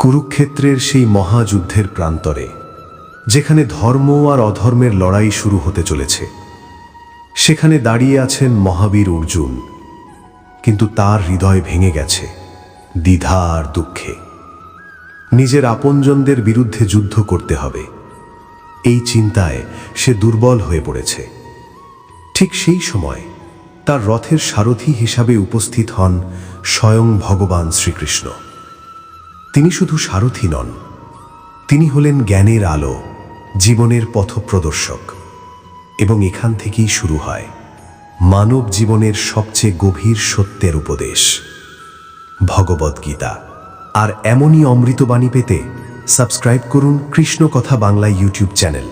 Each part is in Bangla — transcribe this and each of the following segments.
কুরুক্ষেত্রের সেই মহাযুদ্ধের প্রান্তরে, যেখানে ধর্ম আর অধর্মের লড়াই শুরু হতে চলেছে, সেখানে দাঁড়িয়ে আছেন মহাবীর অর্জুন। কিন্তু তার হৃদয় ভেঙে গেছে দ্বিধা আর দুঃখে। নিজের আপনজনদের বিরুদ্ধে যুদ্ধ করতে হবে, এই চিন্তায় সে দুর্বল হয়ে পড়েছে। ঠিক সেই সময় তার রথের সারথি হিসাবে উপস্থিত হন স্বয়ং ভগবান শ্রীকৃষ্ণ। তিনি শুধু সারথি নন, তিনি হলেন জ্ঞানের আলো, জীবনের পথপ্রদর্শক। এবং এখান থেকেই শুরু হয় মানব জীবনের সবচেয়ে গভীর সত্যের উপদেশ, ভগবদ্গীতা। আর এমনই অমৃতবাণী পেতে সাবস্ক্রাইব করুন কৃষ্ণ কথা বাংলা ইউটিউব চ্যানেল।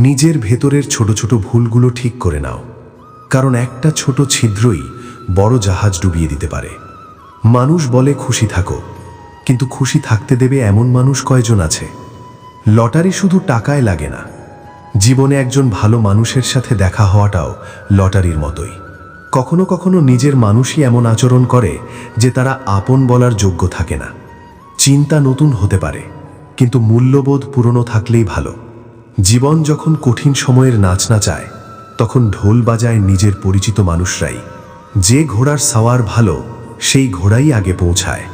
নিজের ভেতরের ছোট ছোট ভুলগুলো ঠিক করে নাও, কারণ একটা ছোট ছিদ্রই বড় জাহাজ ডুবিয়ে দিতে পারে। মানুষ বলে খুশি থাকো, কিন্তু খুশি থাকতে দেবে এমন মানুষ কয়জন আছে? লটারি শুধু টাকায় লাগে না, জীবনে একজন ভালো মানুষের সাথে দেখা হওয়াটাও লটারির মতোই। কখনো কখনো নিজের মানুষই এমন আচরণ করে যে তারা আপন বলার যোগ্য থাকে না। চিন্তা নতুন হতে পারে, কিন্তু মূল্যবোধ পুরনো থাকলেই ভালো। জীবন যখন কঠিন সময়ের নাচ নাচায়, তখন ঢোল বাজায় নিজের পরিচিত মানুষরাই। যে ঘোড়ার সাওয়ার ভালো, সেই ঘোড়াই আগে পৌঁছায়।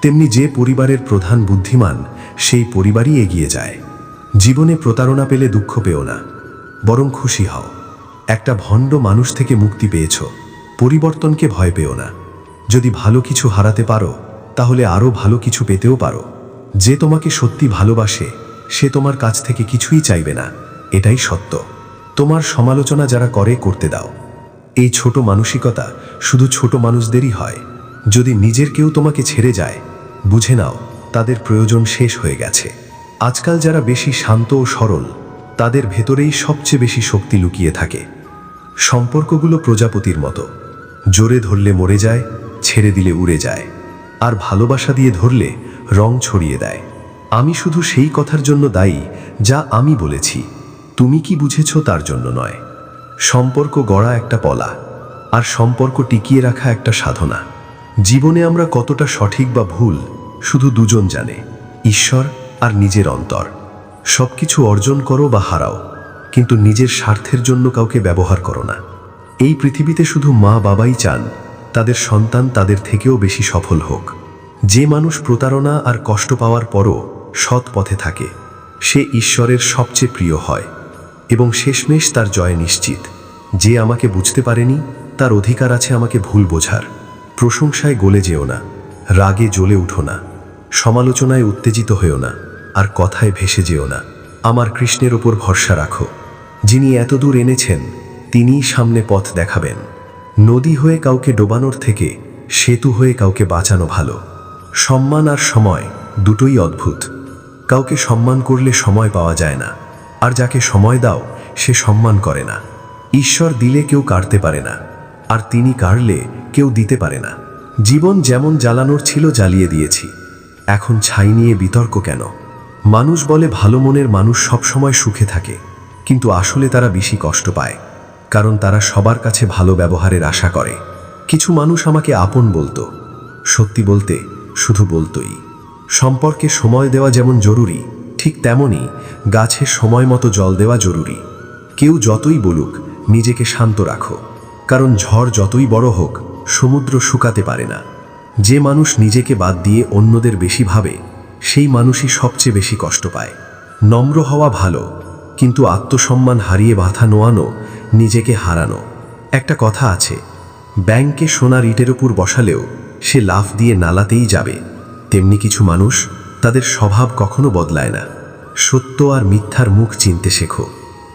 তেমনি যে পরিবারের প্রধান বুদ্ধিমান, সেই পরিবারই এগিয়ে যায়। জীবনে প্রতারণা পেলে দুঃখ পেও না, বরং খুশি হও। একটা ভণ্ড মানুষ থেকে মুক্তি পেয়েছ, পরিবর্তনকে ভয় পেও না। যদি ভালো কিছু হারাতে পারো, তাহলে আরও ভালো কিছু পেতেও পারো। যে তোমাকে সত্যি ভালোবাসে, সে তোমার কাছ থেকে কিছুই চাইবে না, এটাই সত্য। তোমার সমালোচনা যারা করতে দাও। এই ছোট মানসিকতা শুধু ছোট মানুষদেরই হয়। যদি নিজের কেউ তোমাকে ছেড়ে যায়, বুঝে নাও তাদের প্রয়োজন শেষ হয়ে গেছে। আজকাল যারা বেশি শান্ত ও সরল, তাদের ভেতরেই সবচেয়ে বেশি শক্তি লুকিয়ে থাকে। সম্পর্কগুলো প্রজাপতির মতো, জোরে ধরলে মরে যায়, ছেড়ে দিলে উড়ে যায়। আর ভালোবাসা দিয়ে ধরলে রং ছড়িয়ে দেয়। আমি শুধু সেই কথার জন্য দায়ী যা আমি বলেছি, তুমি কি বুঝেছ তার জন্য নয়। সম্পর্ক গড়া একটা পলা, আর সম্পর্ক টিকিয়ে রাখা একটা সাধনা। জীবনে আমরা কতটা সঠিক বা ভুল, শুধু দুজন জানে, ঈশ্বর আর নিজের অন্তর। সবকিছু অর্জন করো বা হারাও, কিন্তু নিজের স্বার্থের জন্য কাউকে ব্যবহার করো না। এই পৃথিবীতে শুধু মা বাবাই চান তাদের সন্তান তাদের থেকেও বেশি সফল হোক। যে মানুষ প্রতারণা আর কষ্ট পাওয়ার পরও সৎ পথে থাকে, সে ঈশ্বরের সবচেয়ে প্রিয় হয় এবং শেষমেশ তার জয় নিশ্চিত। যে আমাকে বুঝতে পারেনি, তার অধিকার আছে আমাকে ভুল বোঝার। প্রশংসায় গলে যেও না, রাগে জ্বলে উঠো না, সমালোচনায় উত্তেজিত হয়েও না, আর কথায় ভেসে যেও না। আমার কৃষ্ণের ওপর ভরসা রাখো। যিনি এতদূর এনেছেন, তিনিই সামনে পথ দেখাবেন। নদী হয়ে কাউকে ডোবানোর থেকে সেতু হয়ে কাউকে বাঁচানো ভালো। সম্মান আর সময় দুটোই অদ্ভুত। কাউকে সম্মান করলে সময় পাওয়া যায় না, আর যাকে সময় দাও সে সম্মান করে না। ঈশ্বর দিলে কেউ কাড়তে পারে না, আর তিনি কাড়লে কেউ দিতে পারে না। জীবন যেমন জ্বালানোর ছিল জ্বালিয়ে দিয়েছি, এখন ছাই নিয়ে বিতর্ক কেন? মানুষ বলে ভালো মনের মানুষ সবসময় সুখে থাকে, কিন্তু আসলে তারা বেশি কষ্ট পায়, কারণ তারা সবার কাছে ভালো ব্যবহারের আশা করে। কিছু মানুষ আমাকে আপন বলতো, সত্যি বলতে শুধু বলতোই। সম্পর্কে সময় দেওয়া যেমন জরুরি, ঠিক তেমনই গাছে সময় মতো জল দেওয়া জরুরি। কেউ যতই বলুক, নিজেকে শান্ত রাখো, কারণ ঝড় যতই বড় হোক, সমুদ্র শুকাতে পারে না। যে মানুষ নিজেকে বাদ দিয়ে অন্যদের বেশি ভাবে, সেই মানুষই সবচেয়ে বেশি কষ্ট পায়। নম্র হওয়া ভালো, কিন্তু আত্মসম্মান হারিয়ে মাথা নোয়ানো নিজেকে হারানো। একটা কথা আছে, ব্যাংকে সোনার ইটের উপর বসালেও সে লাফ দিয়ে নালাতেই যাবে। তেমনি কিছু মানুষ, তাদের স্বভাব কখনো বদলায় না। সত্য আর মিথ্যার মুখ চিনতে শেখো,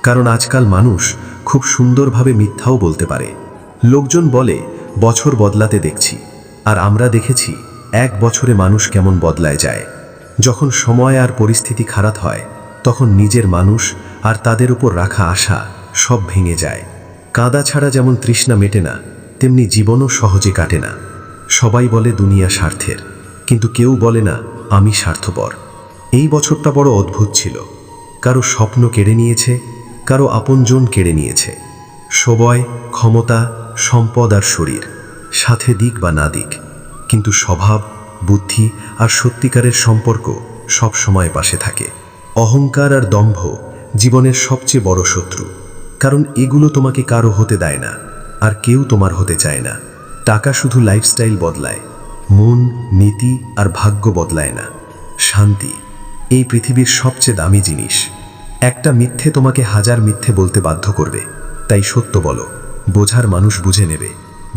কারণ আজকাল মানুষ খুব সুন্দরভাবে মিথ্যাও বলতে পারে। লোকজন বলে বছর বদলাতে দেখছি, আর আমরা দেখেছি 1 বছরে মানুষ কেমন বদলায় যায়। যখন সময় আর পরিস্থিতি খারাপ হয়, তখন নিজের মানুষ আর তাদের উপর রাখা আশা সব ভেঙে যায়। কাঁদা ছাড়া যেমন তৃষ্ণা মেটে না, তেমনি জীবনও সহজে কাটে না। সবাই বলে দুনিয়া স্বার্থের, কিন্তু কেউ বলে না আমি স্বার্থপর। এই বছরটা বড় অদ্ভুত ছিল। কারো স্বপ্ন কেড়ে নিয়েছে, কারো আপনজন কেড়ে নিয়েছে। সময়, ক্ষমতা, সম্পদ আর শরীর, সাথে দিক বা না দিক, কিন্তু স্বভাব, বুদ্ধি আর সত্যিকারের সম্পর্ক সব সময় পাশে থাকে। অহংকার আর দম্ভ জীবনের সবচেয়ে বড় শত্রু, কারণ এগুলো তোমাকে কারো হতে দেয় না, আর কেউ তোমার হতে চায় না। টাকা শুধু লাইফস্টাইল বদলায়, মন, নীতি আর ভাগ্য বদলায় না। শান্তি এই পৃথিবীর সবচেয়ে দামি জিনিস। একটা মিথ্যে তোমাকে হাজার মিথ্যে বলতে বাধ্য করবে, তাই সত্য বলো, বোঝার মানুষ বুঝে নেবে।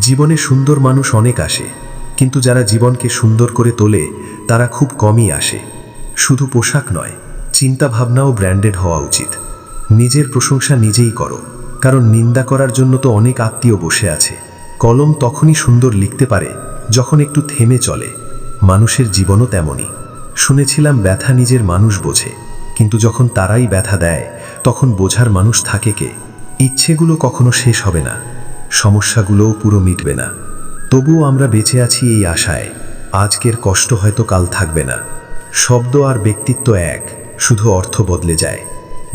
জীবনে সুন্দর মানুষ অনেক আসে, কিন্তু যারা জীবনকে সুন্দর করে তোলে তারা খুব কমই আসে। শুধু পোশাক নয়, চিন্তা ভাবনাও ব্র্যান্ডেড হওয়া উচিত। নিজের প্রশংসা নিজেই করো, কারণ নিন্দা করার জন্য তো অনেক আত্মীয় বসে আছে। কলম তখনই সুন্দর লিখতে পারে যখন একটু থেমে চলে। মানুষের জীবনও তেমনই। শুনেছিলাম ব্যথা নিজের মানুষ বোঝে, কিন্তু যখন তারাই ব্যথা দেয় তখন বোঝার মানুষ থাকে কে? ইচ্ছেগুলো কখনো শেষ হবে না, সমস্যাগুলোও পুরো মিটবে না, তবুও আমরা বেঁচে আছি এই আশায় আজকের কষ্ট হয়তো কাল থাকবে না। শব্দ আর ব্যক্তিত্ব এক, শুধু অর্থ বদলে যায়।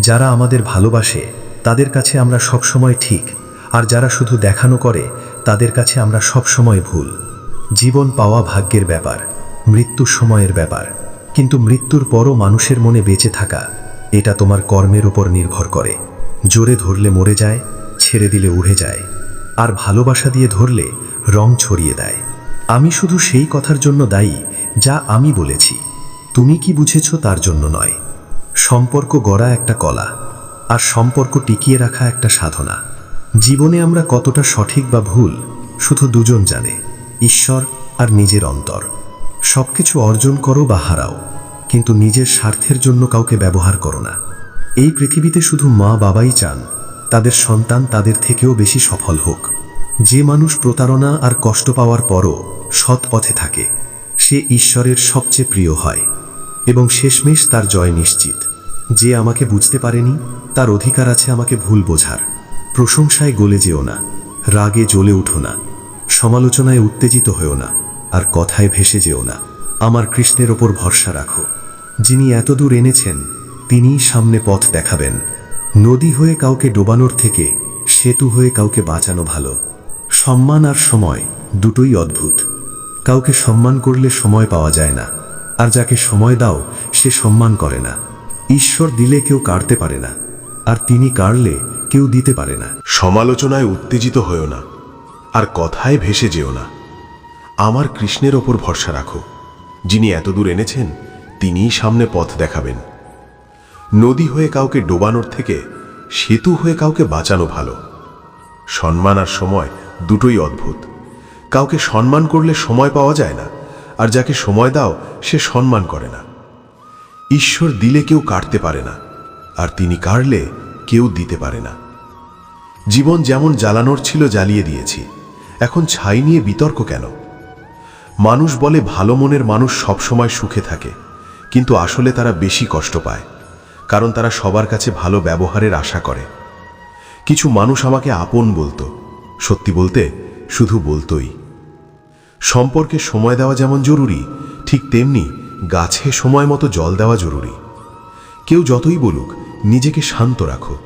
যারা আমাদের ভালোবাসে তাদের কাছে আমরা সবসময় ঠিক, আর যারা শুধু দেখানো করে তাদের কাছে আমরা সবসময় ভুল। জীবন পাওয়া ভাগ্যের ব্যাপার, মৃত্যু সময়ের ব্যাপার, কিন্তু মৃত্যুর পরও মানুষের মনে বেঁচে থাকা এটা তোমার কর্মের উপর নির্ভর করে। জোরে ধরলে মরে যায়, ছেড়ে দিলে উড়ে যায়, আর ভালোবাসা দিয়ে ধরলে রং ছড়িয়ে দেয়। আমি শুধু সেই কথার জন্য দায়ী যা আমি বলেছি, তুমি কি বুঝেছ তার জন্য নয়। সম্পর্ক গড়া একটা কলা, আর সম্পর্ক টিকিয়ে রাখা একটা সাধনা। জীবনে আমরা কতটা সঠিক বা ভুল শুধু দুজন জানে, ঈশ্বর আর নিজের অন্তর। সবকিছু অর্জন করো বা হারাও, কিন্তু নিজের স্বার্থের জন্য কাউকে ব্যবহার করো না। এই পৃথিবীতে শুধু মা বাবাই চান তাদের সন্তান তাদের থেকেও বেশি সফল হোক। যে মানুষ প্রতারণা আর কষ্ট পাওয়ার পরও সৎ পথে থাকে সে ঈশ্বরের সবচেয়ে প্রিয় হয়, এবং শেষমেশ তার জয় নিশ্চিত। যে আমাকে বুঝতে পারেনি তার অধিকার আছে আমাকে ভুল বোঝার। প্রশংসায় গলে যেও না, রাগে জ্বলে উঠো না, সমালোচনায় উত্তেজিত হও না, আর কথায় ভেসে যেও না। আমার কৃষ্ণের ওপর ভরসা রাখো। যিনি এতদূর এনেছেন তিনিই সামনে পথ দেখাবেন। নদী হয়ে কাউকে ডোবানোর থেকে সেতু হয়ে কাউকে বাঁচানো ভালো। সম্মান আর সময় দুটোই অদ্ভুত। কাউকে সম্মান করলে সময় পাওয়া যায় না, আর যাকে সময় দাও সে সম্মান করে না। ঈশ্বর দিলে কেউ কাড়তে পারে না, আর তিনি কাড়লে কেউ দিতে পারে না। সমালোচনায় উত্তেজিত হও না, আর কথায় ভেসে যেও না। আমার কৃষ্ণের ওপর ভরসা রাখো। যিনি এতদূর এনেছেন তিনিই সামনে পথ দেখাবেন। নদী হয়ে কাউকে ডোবানোর থেকে সেতু হয়ে কাউকে বাঁচানো ভালো। সম্মান আর সময় দুটোই অদ্ভুত। কাউকে সম্মান করলে সময় পাওয়া যায় না, আর যাকে সময় দাও সে সম্মান করে না। ঈশ্বর দিলে কেউ কাটতে পারে না, আর তিনি কাড়লে কেউ দিতে পারে না। জীবন যেমন জ্বালানোর ছিল জ্বালিয়ে দিয়েছি, এখন ছাই নিয়ে বিতর্ক কেন? মানুষ বলে ভালো মনের মানুষ সবসময় সুখে থাকে, কিন্তু আসলে তারা বেশি কষ্ট পায়, কারণ তারা সবার কাছে ভালো ব্যবহারের আশা করে। কিছু মানুষ আমাকে আপন বলতো, সত্যি বলতে শুধু বলতোই। সম্পর্কে সময় দেওয়া যেমন জরুরি, ঠিক তেমনি গাছে সময় মতো জল দেওয়া জরুরি। কেউ যতই বলুক নিজেকে শান্ত রাখো,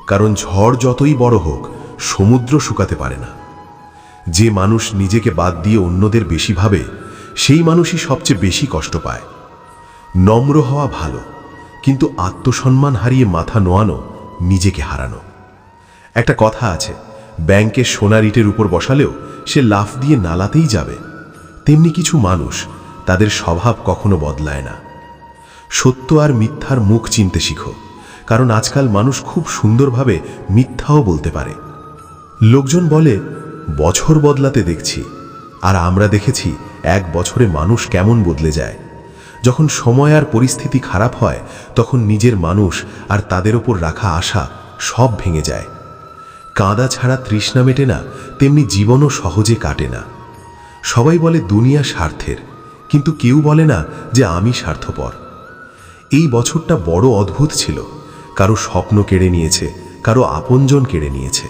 কারণ ঝড় যতই বড় হোক সমুদ্র শুকাতে পারে না। যে মানুষ নিজেকে বাদ দিয়ে অন্যদের বেশি ভাবে সেই মানুষই সবচেয়ে বেশি কষ্ট পায়। নম্র হওয়া ভালো, কিন্তু আত্মসম্মান হারিয়ে মাথা নোয়ানো নিজেকে হারানো। একটা কথা আছে, ব্যাংকের সোনার ইটের উপর বসালেও সে লাফ দিয়ে নালাতেই যাবে। তেমনি কিছু মানুষ, তাদের স্বভাব কখনো বদলায় না। সত্য আর মিথ্যার মুখ চিনতে শিখো, কারণ আজকাল মানুষ খুব সুন্দরভাবে মিথ্যাও বলতে পারে। লোকজন বলে বছর বদলাতে দেখছি, আর আমরা দেখেছি এক বছরে মানুষ কেমন বদলে যায়। যখন সময় আর পরিস্থিতি খারাপ হয় তখন নিজের মানুষ আর তাদের ওপর রাখা আশা সব ভেঙে যায়। কাঁদা ছাড়া তৃষ্ণা মেটে না, তেমনি জীবনও সহজে কাটে না। সবাই বলে দুনিয়া স্বার্থের, কিন্তু কেউ বলে না যে আমি স্বার্থপর। এই বছরটা বড় অদ্ভুত ছিল। কারো স্বপ্ন কেড়ে নিয়েছে, কারো আপনজন কেড়ে নিয়েছে।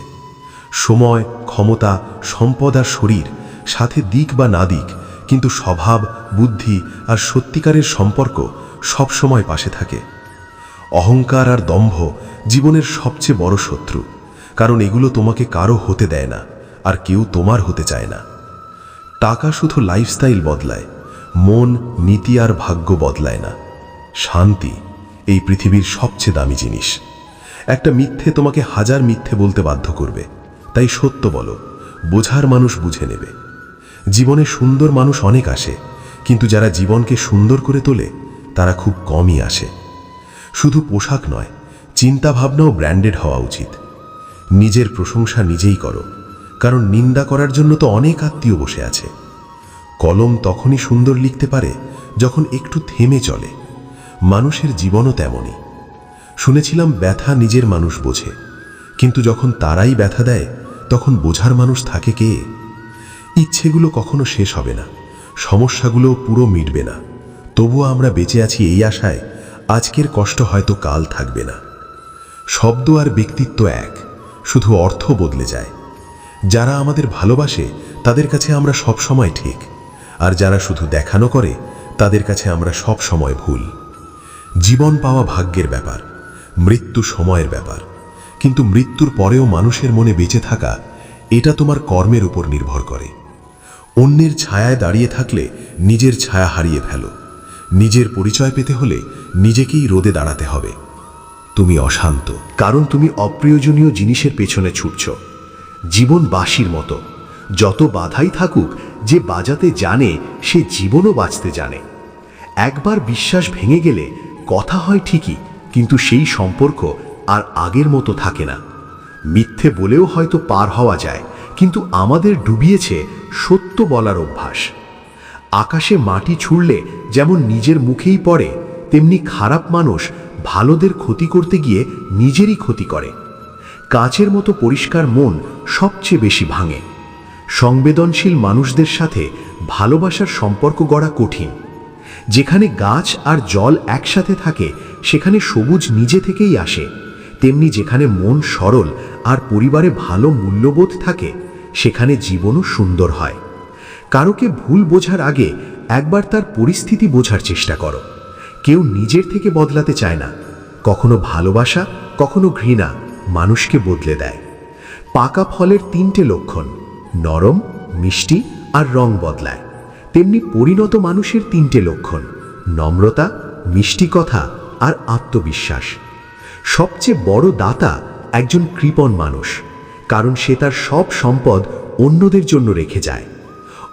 সময়, ক্ষমতা, সম্পদ আর শরীর, সাথে দিক বা না দিক, কিন্তু স্বভাব, বুদ্ধি আর সত্যিকারের সম্পর্ক সব সময় পাশে থাকে। অহংকার আর দম্ভ জীবনের সবচেয়ে বড় শত্রু, কারণ এগুলো তোমাকে কারো হতে দেয় না, আর কেউ তোমার হতে চায় না। টাকা শুধু লাইফস্টাইল বদলায়, মন নীতি আর ভাগ্য বদলায় না। শান্তি এই পৃথিবীর সবচেয়ে দামি জিনিস। একটা মিথ্যে তোমাকে হাজার মিথ্যে বলতে বাধ্য করবে, তাই সত্য বলো, বোঝার মানুষ বুঝে নেবে। জীবনে সুন্দর মানুষ অনেক আসে, কিন্তু যারা জীবনকে সুন্দর করে তোলে তারা খুব কমই আসে। শুধু পোশাক নয়, চিন্তা ভাবনাও ব্র্যান্ডেড হওয়া উচিত। নিজের প্রশংসা নিজেই করো, কারণ নিন্দা করার জন্য তো অনেক আত্মীয় বসে আছে। কলম তখনই সুন্দর লিখতে পারে যখন একটু থেমে চলে। মানুষের জীবনও তেমনই। শুনেছিলাম ব্যথা নিজের মানুষ বোঝে, কিন্তু যখন তারাই ব্যথা দেয় তখন বোঝার মানুষ থাকে কে? ইচ্ছেগুলো কখনো শেষ হবে না, সমস্যাগুলো পুরো মিটবে না, তবুও আমরা বেঁচে আছি এই আশায় আজকের কষ্ট হয়তো কাল থাকবে না। শব্দ আর ব্যক্তিত্ব এক, শুধু অর্থ বদলে যায়। যারা আমাদের ভালোবাসে তাদের কাছে আমরা সব সময় ঠিক, আর যারা শুধু দেখানো করে তাদের কাছে আমরা সব সময় ভুল। জীবন পাওয়া ভাগ্যের ব্যাপার, মৃত্যু সময়ের ব্যাপার, কিন্তু মৃত্যুর পরেও মানুষের মনে বেঁচে থাকা এটা তোমার কর্মের উপর নির্ভর করে। অন্যের ছায়ায় দাঁড়িয়ে থাকলে নিজের ছায়া হারিয়ে ফেলো। নিজের পরিচয় পেতে হলে নিজেকেই রোদে দাঁড়াতে হবে। তুমি অশান্ত, কারণ তুমি অপ্রয়োজনীয় জিনিসের পেছনে ছুটছ। জীবন বাঁশির মতো, যত বাধাই থাকুক, যে বাজাতে জানে সে জীবনও বাঁচতে জানে। একবার বিশ্বাস ভেঙে গেলে কথা হয় ঠিকই, কিন্তু সেই সম্পর্ক আর আগের মতো থাকে না। মিথ্যে বলেও হয়তো পার হওয়া যায়, কিন্তু আমাদের ডুবিয়েছে সত্য বলার অভ্যাস। আকাশে মাটি ছুঁড়লে যেমন নিজের মুখেই পড়ে, তেমনি খারাপ মানুষ ভালোদের ক্ষতি করতে গিয়ে নিজেরই ক্ষতি করে। কাচের মতো পরিষ্কার মন সবচেয়ে বেশি ভাঙে। সংবেদনশীল মানুষদের সাথে ভালোবাসার সম্পর্ক গড়া কঠিন। যেখানে গাছ আর জল একসাথে থাকে সেখানে সবুজ নিজে থেকেই আসে, তেমনি যেখানে মন সরল আর পরিবারে ভালো মূল্যবোধ থাকে সেখানে জীবনও সুন্দর হয়। কারোকে ভুল বোঝার আগে একবার তার পরিস্থিতি বোঝার চেষ্টা করো। কেউ নিজের থেকে বদলাতে চায় না। কখনো ভালোবাসা, কখনো ঘৃণা মানুষকে বদলে দেয়। পাকা ফলের 3টে লক্ষণ, নরম, মিষ্টি আর রং বদলায়। তেমনি পরিণত মানুষের 3টে লক্ষণ, নম্রতা, মিষ্টি কথা আর আত্মবিশ্বাস। সবচেয়ে বড় দাতা একজন কৃপণ মানুষ, কারণ সে তার সব সম্পদ অন্যদের জন্য রেখে যায়।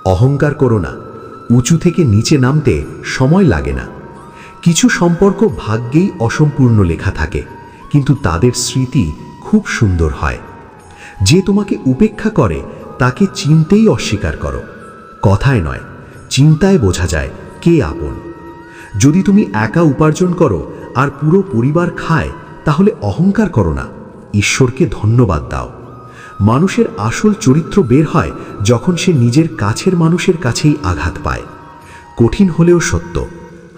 অহংকার করো না, উঁচু থেকে নিচে নামতে সময় লাগে না। কিছু সম্পর্ক ভাগ্যেই অসম্পূর্ণ লেখা থাকে, কিন্তু তাদের স্মৃতি খুব সুন্দর হয়। যে তোমাকে উপেক্ষা করে তাকে চিনতেই অস্বীকার করো। কথায় নয়, চিন্তায় বোঝা যায় কে আপন। যদি তুমি একা উপার্জন করো আর পুরো পরিবার খায়, তাহলে অহংকার করো না, ঈশ্বরকে ধন্যবাদ দাও। মানুষের আসল চরিত্র বের হয় যখন সে নিজের কাছের মানুষের কাছেই আঘাত পায়। কঠিন হলেও সত্য,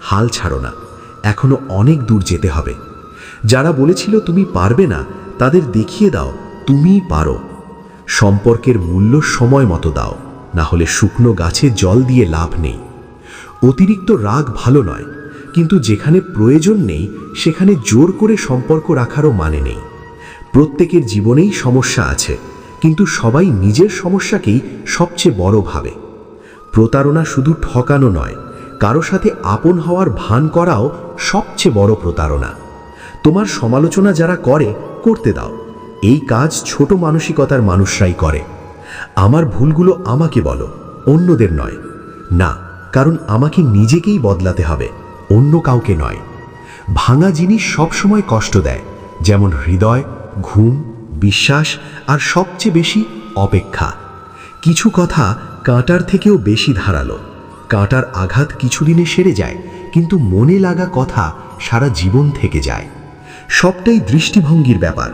হাল ছাড়ো না, এখনো অনেক দূর যেতে হবে। যারা বলেছিল তুমি পারবে না, তাদের দেখিয়ে দাও তুমিই পারো। সম্পর্কের মূল্য সময় মতো দাও, না হলে শুকনো গাছে জল দিয়ে লাভ নেই। অতিরিক্ত রাগ ভালো নয়, কিন্তু যেখানে প্রয়োজন নেই সেখানে জোর করে সম্পর্ক রাখারও মানে নেই। প্রত্যেকের জীবনেই সমস্যা আছে, কিন্তু সবাই নিজের সমস্যাকেই সবচেয়ে বড় ভাবে। প্রতারণা শুধু ঠকানো নয়, কারো সাথে আপন হওয়ার ভান করাও সবচেয়ে বড় প্রতারণা। তোমার সমালোচনা যারা করে করতে দাও, এই কাজ ছোট মানসিকতার মানুষরাই করে। আমার ভুলগুলো আমাকে বলো, অন্যদের নয়। না, কারণ আমাকে নিজেকেই বদলাতে হবে, অন্য কাউকে নয়। ভাঙা জিনিস সবসময় কষ্ট দেয়, যেমন হৃদয়, ঘুম, বিশ্বাস আর সবচেয়ে বেশি অপেক্ষা। কিছু কথা কাঁটার থেকেও বেশি ধারালো। কাঁটার আঘাত কিছুদিনে সেরে যায়, কিন্তু মনে লাগা কথা সারা জীবন থেকে যায়। সবটাই দৃষ্টিভঙ্গির ব্যাপার।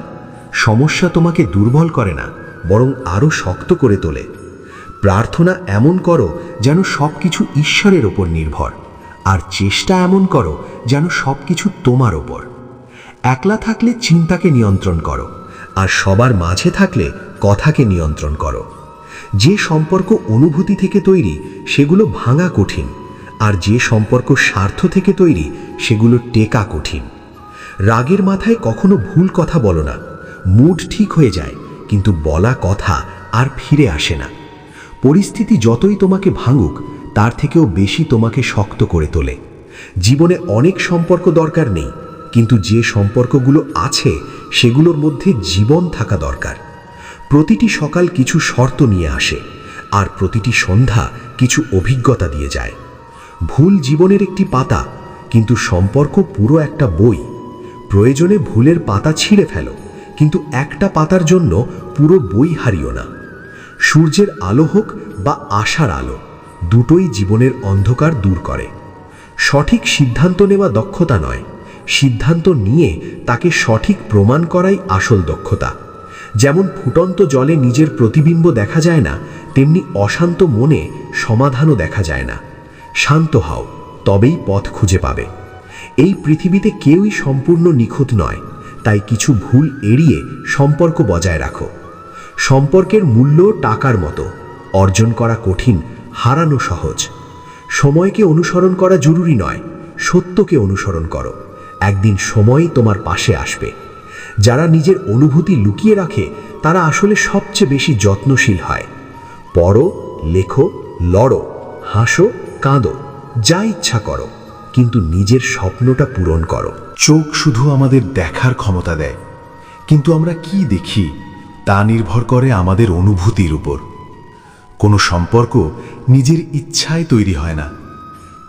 সমস্যা তোমাকে দুর্বল করে না, বরং আরও শক্ত করে তোলে। প্রার্থনা এমন করো যেন সব কিছু ঈশ্বরের ওপর নির্ভর, আর চেষ্টা এমন করো যেন সব কিছু তোমার ওপর। একলা থাকলে চিন্তাকে নিয়ন্ত্রণ করো, আর সবার মাঝে থাকলে কথাকে নিয়ন্ত্রণ করো। যে সম্পর্ক অনুভূতি থেকে তৈরি সেগুলো ভাঙা কঠিন, আর যে সম্পর্ক স্বার্থ থেকে তৈরি সেগুলো টেকা কঠিন। রাগের মাথায় কখনো ভুল কথা বলো না। মুড ঠিক হয়ে যায়, কিন্তু বলা কথা আর ফিরে আসে না। পরিস্থিতি যতই তোমাকে ভাঙুক, তার থেকেও বেশি তোমাকে শক্ত করে তোলে। জীবনে অনেক সম্পর্ক দরকার নেই, কিন্তু যে সম্পর্কগুলো আছে সেগুলোর মধ্যে জীবন থাকা দরকার। প্রতিটি সকাল কিছু শর্ত নিয়ে আসে, আর প্রতিটি সন্ধ্যা কিছু অভিজ্ঞতা দিয়ে যায়। ভুল জীবনের একটি পাতা, কিন্তু সম্পর্ক পুরো একটা বই। প্রয়োজনে ভুলের পাতা ছিঁড়ে ফেলো, কিন্তু একটা পাতার জন্য পুরো বই হারিও না। সূর্যের আলো হোক বা আশার আলো, দুটোই জীবনের অন্ধকার দূর করে। সঠিক সিদ্ধান্ত নেওয়া দক্ষতা নয়, সিদ্ধান্ত নিয়ে তাকে সঠিক প্রমাণ করাই আসল দক্ষতা। যেমন ফুটন্ত জলে নিজের প্রতিবিম্ব দেখা যায় না, তেমনি অশান্ত মনে সমাধানও দেখা যায় না। শান্ত হও, তবেই পথ খুঁজে পাবে। এই পৃথিবীতে কেউই সম্পূর্ণ নিখুঁত নয়, তাই কিছু ভুল এড়িয়ে সম্পর্ক বজায় রাখো। সম্পর্কের মূল্য টাকার মতো, অর্জন করা কঠিন, হারানো সহজ। সময়কে অনুসরণ করা জরুরি নয়, সত্যকে অনুসরণ করো। একদিন সময়ই তোমার পাশে আসবে। যারা নিজের অনুভূতি লুকিয়ে রাখে তারা আসলে সবচেয়ে বেশি যত্নশীল হয়। পড়ো, লেখো, লড়ো, হাসো, কাঁদো, যা ইচ্ছা করো, কিন্তু নিজের স্বপ্নটা পূরণ করো। চোখ শুধু আমাদের দেখার ক্ষমতা দেয়, কিন্তু আমরা কি দেখি তা নির্ভর করে আমাদের অনুভূতির উপর। কোনো সম্পর্ক নিজের ইচ্ছায় তৈরি হয় না।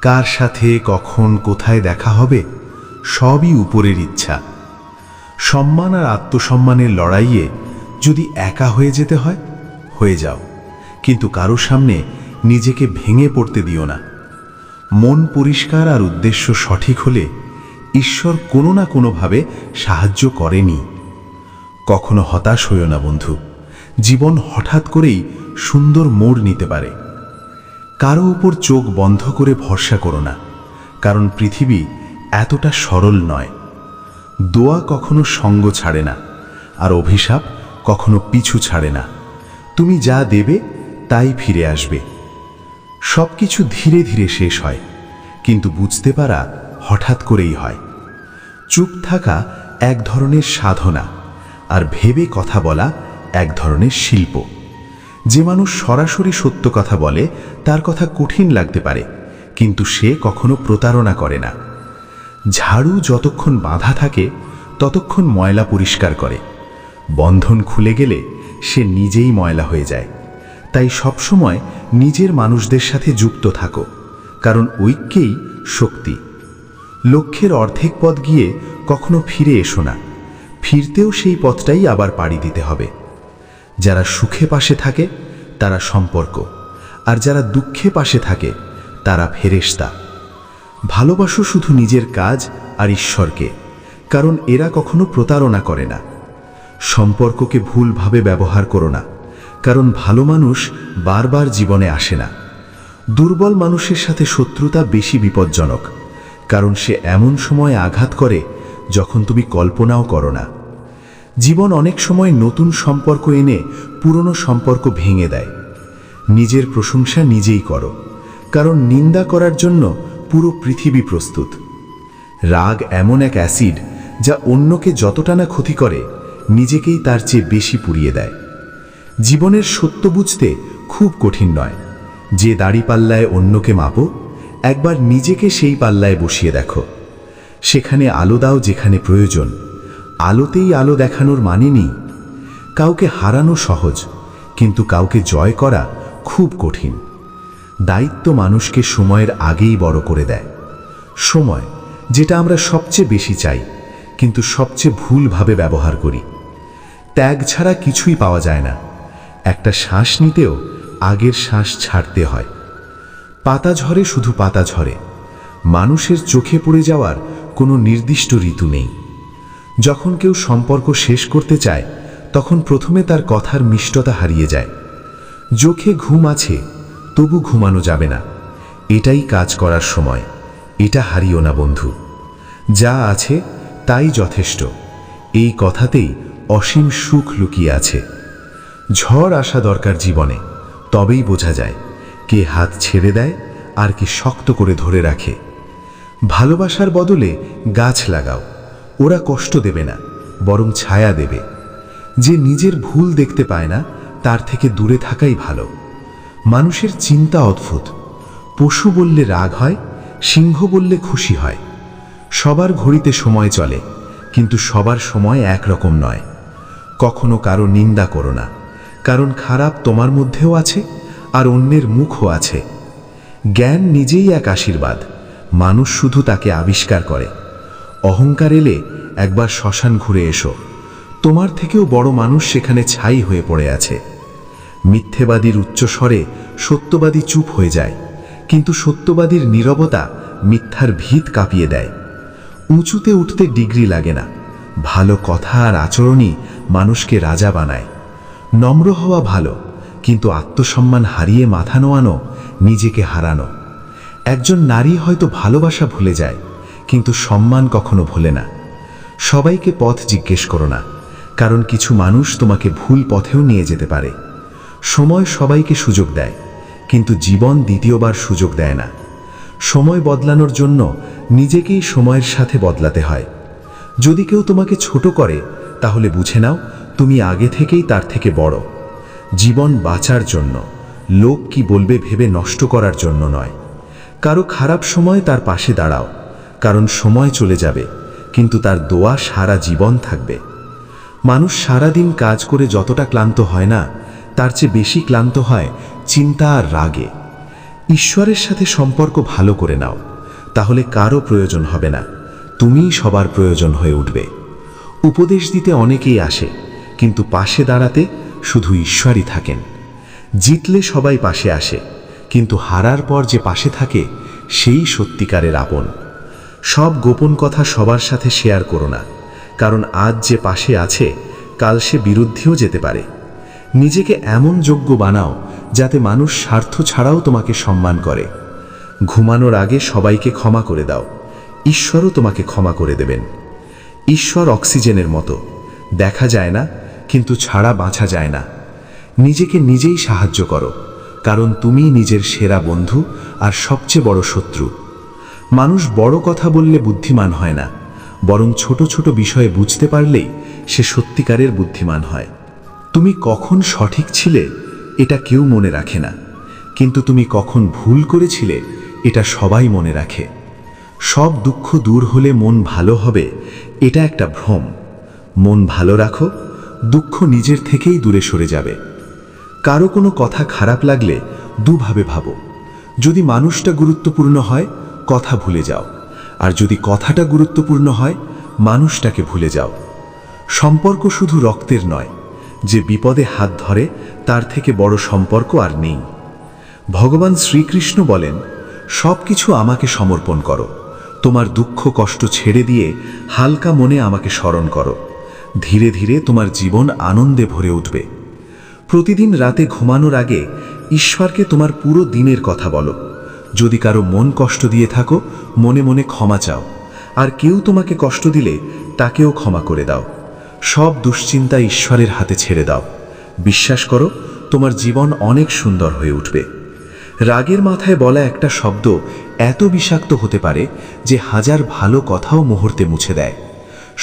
কার সাথে কখন কোথায় দেখা হবে সবই উপরের ইচ্ছা। সম্মান আর আত্মসম্মানের লড়াইয়ে যদি একা হয়ে যেতে হয়, হয়ে যাও, কিন্তু কারো সামনে নিজেকে ভেঙে পড়তে দিও না। মন পরিষ্কার আর উদ্দেশ্য সঠিক হলে ঈশ্বর কোনো না কোনোভাবে সাহায্য করেনি। কখনো হতাশ হইও না বন্ধু, জীবন হঠাৎ করেই সুন্দর মোড় নিতে পারে। কারো উপর চোখ বন্ধ করে ভরসা করো না, কারণ পৃথিবী এতটা সরল নয়। দোয়া কখনো সঙ্গ ছাড়ে না, আর অভিশাপ কখনো পিছু ছাড়ে না। তুমি যা দেবে তাই ফিরে আসবে। সব কিছু ধীরে ধীরে শেষ হয়, কিন্তু বুঝতে পারা হঠাৎ করেই হয়। চুপ থাকা এক ধরনের সাধনা, আর ভেবে কথা বলা এক ধরনের শিল্প। যে মানুষ সরাসরি সত্য কথা বলে তার কথা কঠিন লাগতে পারে, কিন্তু সে কখনো প্রতারণা করে না। ঝাড়ু যতক্ষণ বাঁধা থাকে ততক্ষণ ময়লা পরিষ্কার করে, বন্ধন খুলে গেলে সে নিজেই ময়লা হয়ে যায়। তাই সবসময় নিজের মানুষদের সাথে যুক্ত থাকো, কারণ ঐক্যেই শক্তি। লক্ষ্যের অর্ধেক পথ গিয়ে কখনো ফিরে এসো না, ফিরতেও সেই পথটাই আবার পাড়ি দিতে হবে। যারা সুখে পাশে থাকে তারা সম্পর্ক, আর যারা দুঃখে পাশে থাকে তারা ফেরেশতা। ভালোবাসো শুধু নিজের কাজ আর ঈশ্বরকে, কারণ এরা কখনো প্রতারণা করে না। সম্পর্ককে ভুলভাবে ব্যবহার করো না, কারণ ভালো মানুষ বারবার জীবনে আসে না। দুর্বল মানুষের সাথে শত্রুতা বেশি বিপজ্জনক, কারণ সে এমন সময় আঘাত করে যখন তুমি কল্পনাও করো না। জীবন অনেক সময় নতুন সম্পর্ক এনে পুরনো সম্পর্ক ভেঙে দেয়। নিজের প্রশংসা নিজেই করো, কারণ নিন্দা করার জন্য পুরো পৃথিবী প্রস্তুত। রাগ এমন এক অ্যাসিড যা অন্যকে যতটা না ক্ষতি করে, নিজেকেই তার চেয়ে বেশি পুড়িয়ে দেয়। জীবনের সত্য বুঝতে খুব কঠিন নয়। যে দাড়িপাল্লায় অন্যকে মাপো, একবার নিজেকে সেই পাল্লায় বসিয়ে দেখো। সেখানে আলো দাও যেখানে প্রয়োজন, আলোতেই আলো দেখানোর মানে নেই। কাউকে হারানো সহজ, কিন্তু কাউকে জয় করা খুব কঠিন। দায়িত্ব মানুষকে সময়ের আগেই বড় করে দেয়। সময়, যেটা আমরা সবচেয়ে বেশি চাই, কিন্তু সবচেয়ে ভুলভাবে ব্যবহার করি। ত্যাগ ছাড়া কিছুই পাওয়া যায় না। একটা শ্বাস নিতেও আগের শ্বাস ছাড়তে হয়। পাতা ঝরে শুধু পাতা ঝরে, মানুষের চোখে পড়ে যাওয়ার কোনো নির্দিষ্ট ঋতু নেই। যখন কেউ সম্পর্ক শেষ করতে চায়, তখন প্রথমে তার কথার মিষ্টতা হারিয়ে যায়। চোখে ঘুম আছে, তবু ঘুমানো যাবে না। এটাই কাজ করার সময়, এটা হারিও না বন্ধু। যা আছে তাই যথেষ্ট, এই কথাতেই অসীম সুখ লুকিয়ে আছে। ঝড় আসা দরকার জীবনে, তবেই বোঝা যায় কে হাত ছেড়ে দেয় আর কে শক্ত করে ধরে রাখে। ভালোবাসার বদলে গাছ লাগাও, ওরা কষ্ট দেবে না, বরং ছায়া দেবে। যে নিজের ভুল দেখতে পায় না, তার থেকে দূরে থাকাই ভালো। মানুষের চিন্তা অদ্ভুত, পশু বললে রাগ হয়, সিংহ বললে খুশি হয়। সবার ঘড়িতে সময় চলে, কিন্তু সবার সময় একরকম নয়। কখনো কারো নিন্দা করো না, কারণ খারাপ তোমার মধ্যেও আছে আর অন্যের মুখও আছে। জ্ঞান নিজেই এক আশীর্বাদ, মানুষ শুধু তাকে আবিষ্কার করে। অহংকার এলে একবার শ্মশান ঘুরে এসো, তোমার থেকেও বড় মানুষ সেখানে ছাই হয়ে পড়ে আছে। মিথ্যেবাদীর উচ্চস্বরে সত্যবাদী চুপ হয়ে যায়, কিন্তু সত্যবাদীর নীরবতা মিথ্যার ভিত কাঁপিয়ে দেয়। উঁচুতে উঠতে ডিগ্রি লাগে না, ভালো কথা আর আচরণই মানুষকে রাজা বানায়। নম্র হওয়া ভালো, কিন্তু আত্মসম্মান হারিয়ে মাথা নোয়ানো নিজেকে হারানো। একজন নারী হয়তো ভালোবাসা ভুলে যায়, কিন্তু সম্মান কখনো ভোলে না। সবাইকে পথ জিজ্ঞেস করো না, কারণ কিছু মানুষ তোমাকে ভুল পথেও নিয়ে যেতে পারে। সময় সবাইকে সুযোগ দেয়, কিন্তু জীবন দ্বিতীয়বার সুযোগ দেয় না। সময় বদলানোর জন্য নিজেকেই সময়ের সাথে বদলাতে হয়। যদি কেউ তোমাকে ছোট করে, তাহলে বুঝে নাও তুমি আগে থেকেই তার থেকে বড়। জীবন বাঁচার জন্য, লোক কি বলবে ভেবে নষ্ট করার জন্য নয়। কারো খারাপ সময় তার পাশে দাঁড়াও, কারণ সময় চলে যাবে, কিন্তু তার দোয়া সারা জীবন থাকবে। মানুষ সারাদিন কাজ করে যতটা ক্লান্ত হয় না, তার চেয়ে বেশি ক্লান্ত হয় চিন্তা আর রাগে। ঈশ্বরের সাথে সম্পর্ক ভালো করে নাও, তাহলে কারো প্রয়োজন হবে না, তুমিই সবার প্রয়োজন হয়ে উঠবে। উপদেশ দিতে অনেকেই আসে, কিন্তু পাশে দাঁড়াতে শুধু ঈশ্বরই থাকেন। জিতলে সবাই পাশে আসে, কিন্তু হারার পর যে পাশে থাকে সেই সত্যিকারের আপন। সব গোপন কথা সবার সাথে শেয়ার করো না, কারণ আজ যে পাশে আছে কাল সে বিরুদ্ধেও যেতে পারে। নিজেকে এমন যোগ্য বানাও যাতে মানুষ স্বার্থ ছাড়াও তোমাকে সম্মান করে। ঘুমানোর আগে সবাইকে ক্ষমা করে দাও, ঈশ্বরও তোমাকে ক্ষমা করে দেবেন। ঈশ্বর অক্সিজেনের মতো, দেখা যায় না, কিন্তু ছাড়া বাঁচা যায় না। নিজেকে নিজেই সাহায্য করো, কারণ তুমি নিজের সেরা বন্ধু আর সবচেয়ে বড় শত্রু। মানুষ বড় কথা বললে বুদ্ধিমান হয় না, বরং ছোট ছোট বিষয়ে বুঝতে পারলেই সে সত্যিকারের বুদ্ধিমান হয়। তুমি কখন সঠিক ছিলে এটা কেউ মনে রাখে না, কিন্তু তুমি কখন ভুল করেছিলে এটা সবাই মনে রাখে। সব দুঃখ দূর হলে মন ভালো হবে, এটা একটা ভ্রম। মন ভালো রাখো, দুঃখ নিজের থেকেই দূরে সরে যাবে। কারো কোনো কথা খারাপ লাগলে দুভাবে ভাবো। যদি মানুষটা গুরুত্বপূর্ণ হয়, কথা ভুলে যাও, আর যদি কথাটা গুরুত্বপূর্ণ হয়, মানুষটাকে ভুলে যাও। সম্পর্ক শুধু রক্তের নয়, যে বিপদে হাত ধরে তার থেকে বড় সম্পর্ক আর নেই। ভগবান শ্রীকৃষ্ণ বলেন, সব কিছু আমাকে সমর্পণ করো, তোমার দুঃখ কষ্ট ছেড়ে দিয়ে হালকা মনে আমাকে স্মরণ করো। ধীরে ধীরে তোমার জীবন আনন্দে ভরে উঠবে। প্রতিদিন রাতে ঘুমানোর আগে ঈশ্বরকে তোমার পুরো দিনের কথা বলো। যদি কারো মন কষ্ট দিয়ে থাকো, মনে মনে ক্ষমা চাও, আর কেউ তোমাকে কষ্ট দিলে তাকেও ক্ষমা করে দাও। সব দুশ্চিন্তা ঈশ্বরের হাতে ছেড়ে দাও। বিশ্বাস করো, তোমার জীবন অনেক সুন্দর হয়ে উঠবে। রাগের মাথায় বলা একটা শব্দ এত বিষাক্ত হতে পারে যে হাজার ভালো কথাও মুহূর্তে মুছে দেয়।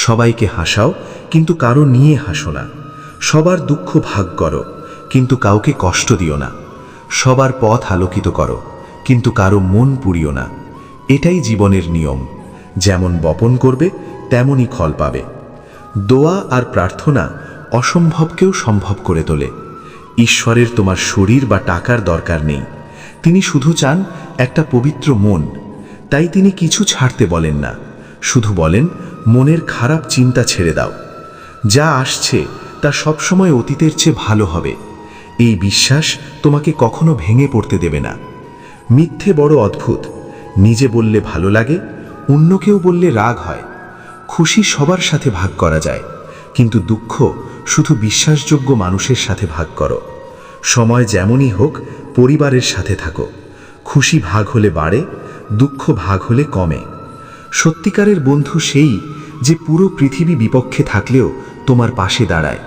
সবাইকে হাসাও, কিন্তু কারো নিয়ে হাসো না। সবার দুঃখ ভাগ করো, কিন্তু কাউকে কষ্ট দিও না। সবার পথ আলোকিত করো, কিন্তু কারো মন পুড়িও না। এটাই জীবনের নিয়ম, যেমন বপন করবে তেমনই ফল পাবে। দোয়া আর প্রার্থনা অসম্ভবকেও সম্ভব করে তোলে। ঈশ্বরের তোমার শরীর বা টাকার দরকার নেই, তিনি শুধু চান একটা পবিত্র মন। তাই তিনি কিছু ছাড়তে বলেন না, শুধু বলেন মনের খারাপ চিন্তা ছেড়ে দাও। যা আসছে তা সবসময় অতীতের চেয়ে ভালো হবে। এই বিশ্বাস তোমাকে কখনো ভেঙে পড়তে দেবে না। মিথ্যে বড় অদ্ভুত, নিজে বললে ভালো লাগে, অন্য কেউ বললে রাগ হয়। খুশি সবার সাথে ভাগ করা যায়, কিন্তু দুঃখ শুধু বিশ্বাসযোগ্য মানুষের সাথে ভাগ করো। সময় যেমনই হোক, পরিবারের সাথে থাকো। খুশি ভাগ হলে বাড়ে, দুঃখ ভাগ হলে কমে। সত্যিকারের বন্ধু সেই যে পুরো পৃথিবী বিপক্ষে থাকলেও তোমার পাশে দাঁড়ায়।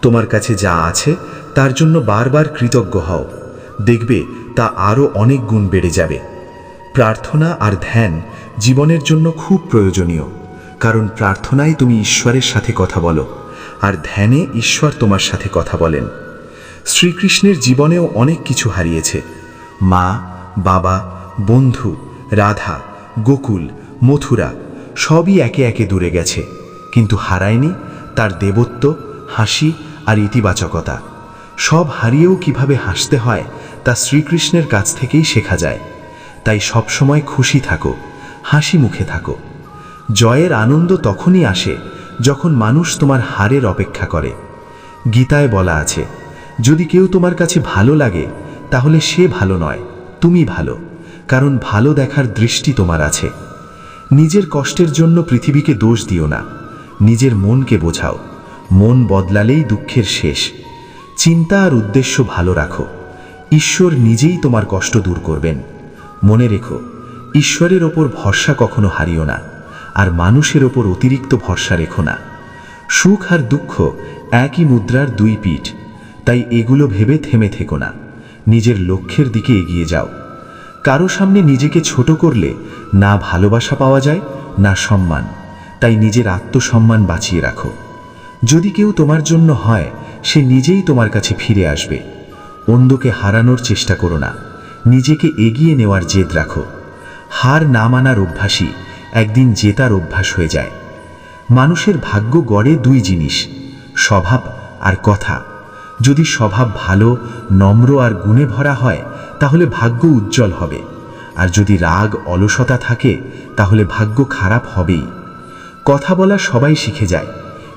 তোমার কাছে যা আছে তার জন্য বারবার কৃতজ্ঞ হও, দেখবে তা আরও অনেক গুণ বেড়ে যাবে। প্রার্থনা আর ধ্যান জীবনের জন্য খুব প্রয়োজনীয়, কারণ প্রার্থনায় তুমি ঈশ্বরের সাথে কথা বলো, আর ধ্যানে ঈশ্বর তোমার সাথে কথা বলেন। শ্রীকৃষ্ণের জীবনেও অনেক কিছু হারিয়েছে, মা, বাবা, বন্ধু, রাধা, গোকুল, মথুরা সবই একে একে দূরে গেছে, কিন্তু হারায়নি তার দেবত্ব, হাসি আর ইতিবাচকতা। সব হারিয়েও কিভাবে হাসতে হয় তা শ্রীকৃষ্ণের কাছ থেকেই শেখা যায়। তাই সবসময় খুশি থাকো, হাসি মুখে থাকো। জয়ের আনন্দ তখনই আসে যখন মানুষ তোমার হারের অপেক্ষা করে। গীতায় বলা আছে, যদি কেউ তোমার কাছে ভালো লাগে তাহলে সে ভালো নয়, তুমি ভালো, কারণ ভালো দেখার দৃষ্টি তোমার আছে। নিজের কষ্টের জন্য পৃথিবীকে দোষ দিও না, নিজের মনকে বোঝাও। মন বদলালেই দুঃখের শেষ। চিন্তা আর উদ্দেশ্য ভালো রাখো, ঈশ্বর নিজেই তোমার কষ্ট দূর করবেন। মনে রেখো, ঈশ্বরের ওপর ভরসা কখনো হারিও না, আর মানুষের ওপর অতিরিক্ত ভরসা রেখো না। সুখ আর দুঃখ একই মুদ্রার দুই পিঠ, তাই এগুলো ভেবে থেমে থেকো না, নিজের লক্ষ্যের দিকে এগিয়ে যাও। কারো সামনে নিজেকে ছোট করলে না ভালোবাসা পাওয়া যায়, না সম্মান। তাই নিজের আত্মসম্মান বাঁচিয়ে রাখো। যদি কেউ তোমার জন্য হয়, সে নিজেই তোমার কাছে ফিরে আসবে। অন্যকে হারানোর চেষ্টা করো না, নিজেকে এগিয়ে নেওয়ার জেদ রাখো। হার না মানার অভ্যাসই একদিন জেতার অভ্যাস হয়ে যায়। মানুষের ভাগ্য গড়ে দুই জিনিস, স্বভাব আর কথা। যদি স্বভাব ভালো, নম্র আর গুণে ভরা হয় তাহলে ভাগ্য উজ্জ্বল হবে, আর যদি রাগ, অলসতা থাকে তাহলে ভাগ্য খারাপ হবেই। কথা বলা সবাই শিখে যায়,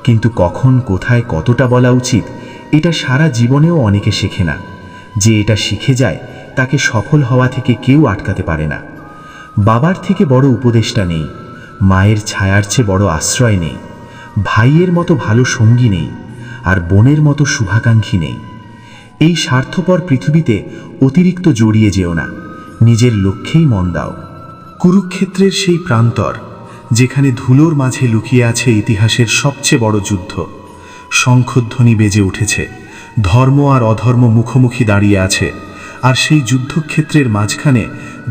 কিন্তু কখন, কোথায়, কতটা বলা উচিত এটা সারা জীবনেও অনেকে শেখে না। যে এটা শিখে যায় তাকে সফল হওয়া থেকে কেউ আটকাতে পারে না। বাবার থেকে বড় উপদেষ্টা নেই, মায়ের ছায়ার চেয়ে বড় আশ্রয় নেই, ভাইয়ের মতো ভালো সঙ্গী নেই, আর বোনের মতো শুভাকাঙ্ক্ষী নেই। এই স্বার্থপর পৃথিবীতে অতিরিক্ত জড়িয়ে যেও না, নিজের লক্ষ্যেই মন দাও। কুরুক্ষেত্রের সেই প্রান্তর, যেখানে ধুলোর মাঝে লুকিয়ে আছে ইতিহাসের সবচেয়ে বড় যুদ্ধ। শঙ্খধ্বনি বেজে উঠেছে, ধর্ম আর অধর্ম মুখোমুখি দাঁড়িয়ে আছে, আর সেই যুদ্ধক্ষেত্রের মাঝখানে